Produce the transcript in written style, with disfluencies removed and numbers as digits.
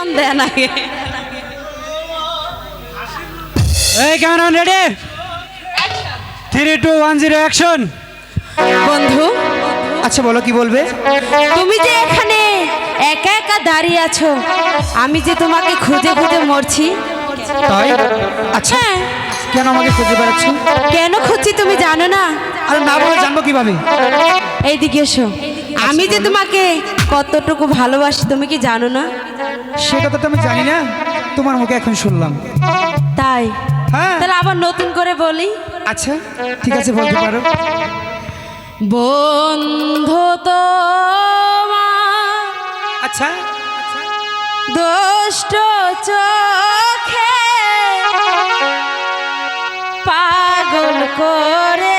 টান দেন আগে। এই ক্যামেরাম্যান রেডি, 3 2 1 0 অ্যাকশন। বন্ধু, আচ্ছা বলো কি বলবে। তুমি যে এখানে একা একা দাঁড়িয়ে আছো, আমি যে তোমাকে খুঁজে খুঁজে মরছি। তাই? আচ্ছা হ্যাঁ, কেন আমাকে খুঁজে বেড়াচ্ছ? কেন খুঁজছি তুমি জানো না? আরে না বলে জানবো কিভাবে? এইদিকে এসো, আমি যে তোমাকে কতটুকু ভালোবাসি তুমি কি জানো না? সে কথা তো আমি জানি না, তোমার মুখে এখন শুনলাম। তাই? হ্যাঁ তাহলে আবার নতুন করে বলি। আচ্ছা ঠিক আছে বলতে পারো। বন্ধু তোমার আচ্ছা দুষ্ট চোখে পাগল করে